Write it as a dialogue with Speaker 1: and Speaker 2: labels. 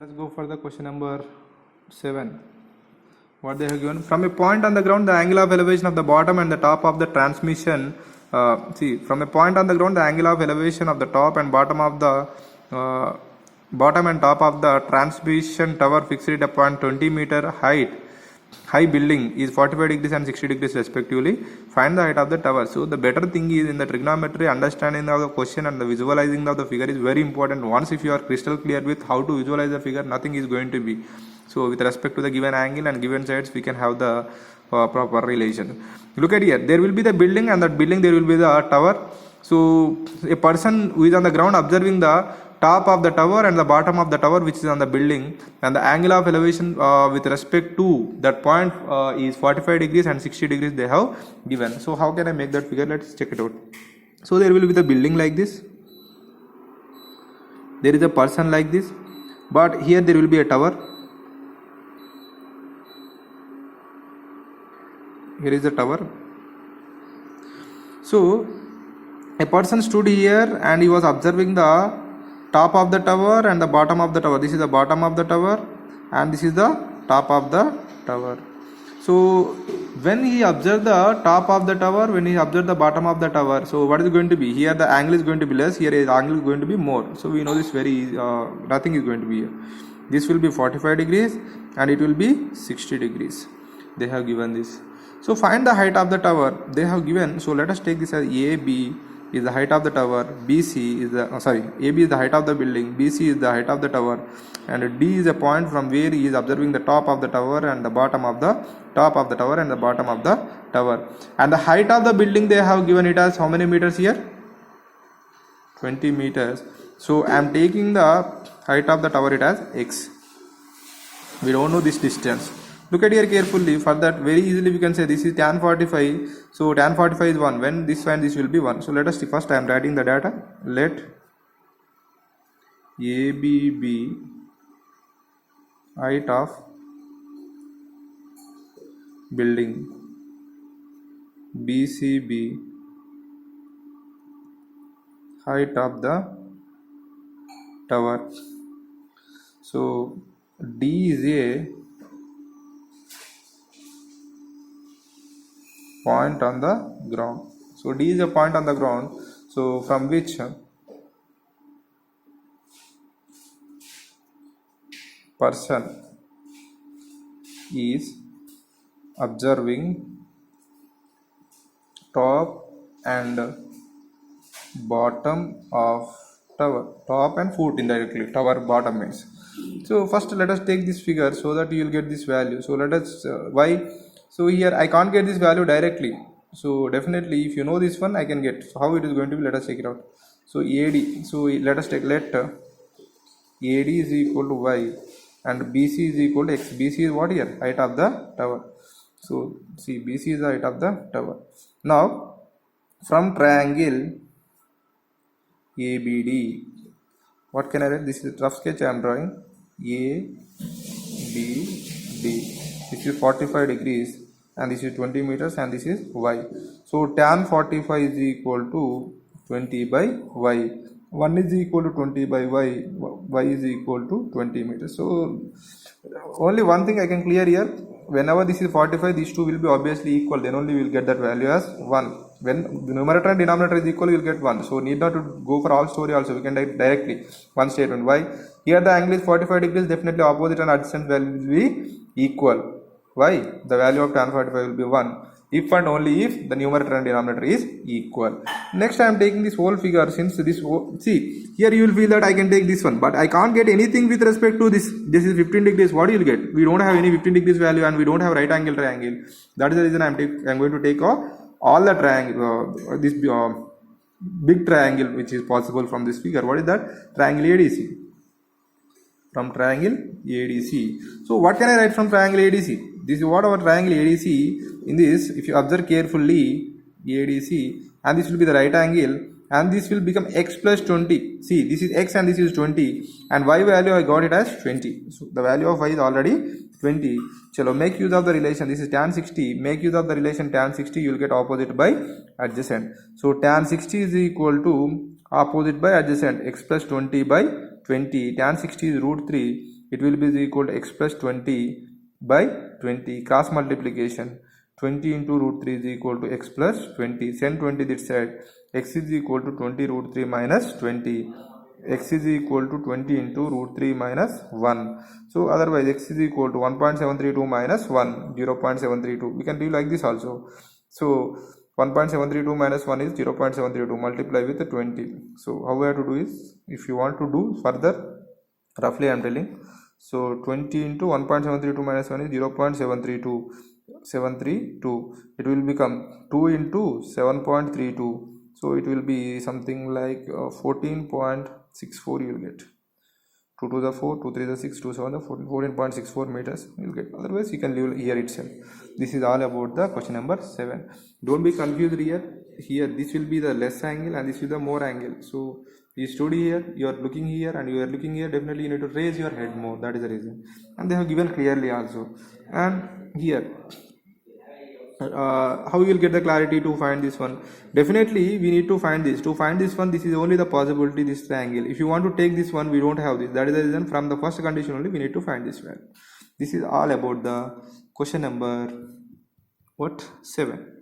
Speaker 1: Let's go for the question number 7. What they have given: from a point on the ground, the angle of elevation of the bottom and the top of the transmission. From a point on the ground, the angle of elevation of the top and bottom of the bottom and top of the transmission tower fixed at a point 20-meter high building is 45 degrees and 60 degrees respectively. Find the height of the tower. So the better thing is, in the trigonometry, understanding of the question and the visualizing of the figure is very important. Once if you are crystal clear with how to visualize the figure, nothing is going to be. So with respect to the given angle and given sides, we can have the proper relation. Look at here, there will be the building, and that building there will be the tower. So a person who is on the ground observing the top of the tower and the bottom of the tower which is on the building, and the angle of elevation with respect to that point is 45 degrees and 60 degrees they have given. So how can I make that figure? Let's check it out. So there will be the building like this, there is a person like this, but here there will be a tower. Here is the tower. So a person stood here and he was observing the top of the tower and the bottom of the tower. This is the bottom of the tower and this is the top of the tower. So when he observed the top of the tower, when he observed the bottom of the tower, so what is going to be? Here the angle is going to be less, here the angle is going to be more. So we know this very easy. Nothing is going to be here. This will be 45 degrees and it will be 60 degrees. They have given this. So find the height of the tower. They have given. So let us take this as AB is the height of the tower, BC is the AB is the height of the building, BC is the height of the tower, and D is a point from where he is observing the top of the tower and the bottom of the top of the tower and the bottom of the tower. And the height of the building they have given it as how many meters here? 20 meters. So I am taking the height of the tower it as x. We don't know this distance. Look at here carefully. For that, very easily we can say this is tan 45. So tan 45 is 1. When this one, this will be 1. So let us see. First I am writing the data. Let AB be height of building, BC be height of the tower. So D is a point on the ground. So D is a point on the ground. So from which person is observing top and bottom of tower. Top and foot indirectly. Tower bottom means. So first let us take this figure so that you will get this value. So let us why. So here I can't get this value directly. So definitely if you know this one I can get. So how it is going to be, let us check it out. So AD, so let us take, let AD is equal to Y and BC is equal to X. BC is what here? Height of the tower. So see, BC is the height of the tower. Now from triangle ABD, what can I write? This is rough sketch I am drawing. ABD. This is 45 degrees and this is 20 meters and this is Y. So tan 45 is equal to 20 by Y. 1 is equal to 20 by Y. Y is equal to 20 meters. So only one thing I can clear here. Whenever this is 45, these two will be obviously equal. Then only we will get that value as 1. When the numerator and denominator is equal, we will get 1. So need not to go for all story also. We can write directly one statement. Why? Here the angle is 45 degrees. Definitely opposite and adjacent value will be equal. Why? The value of tan 45 will be 1 if and only if the numerator and denominator is equal. Next I am taking this whole figure. Since this see here you will feel that I can take this one, but I can't get anything with respect to this. This is 15 degrees. What you will get? We don't have any 15 degrees value and we don't have right angle triangle. That is the reason I am going to take all the triangle this big triangle which is possible from this figure. What is that? Triangle ADC. From triangle ADC. So what can I write from triangle ADC? This is what our triangle ADC. In this, if you observe carefully, ADC, and this will be the right angle, and this will become x plus 20. See, this is x and this is 20, and y value I got it as 20. So the value of y is already 20. Chalo, make use of the relation. This is tan 60. Make use of the relation tan 60. You will get opposite by adjacent. So tan 60 is equal to opposite by adjacent, x plus 20 by 20. Tan 60 is root 3 it will be equal to x plus 20 by 20, cross multiplication. 20 into root 3 is equal to x plus 20. Send 20 this side. X is equal to 20 root 3 minus 20. X is equal to 20 into root 3 minus 1. So otherwise x is equal to 1.732 minus 1, 0.732. We can do like this also. So 1.732 minus 1 is 0.732, multiply with 20. So how we have to do is, if you want to do further, roughly I am telling. So 20 into 1.732 minus 1 is 0.732. It will become 2 into 7.32. So it will be something like 14.64 you will get. 2 to the 4, 2 3 the 6, 2 7 the 14.64 meters you will get. Otherwise you can leave here itself. This is all about the question number 7. Don't be confused here. Here this will be the less angle and this is the more angle. So you study here, you are looking here and you are looking here, definitely you need to raise your head more. That is the reason. And they have given clearly also. And here how you will get the clarity to find this one? Definitely we need to find this. To find this one, this is only the possibility, this triangle. If you want to take this one, we don't have this. That is the reason from the first condition only we need to find this value. This is all about the question number 7.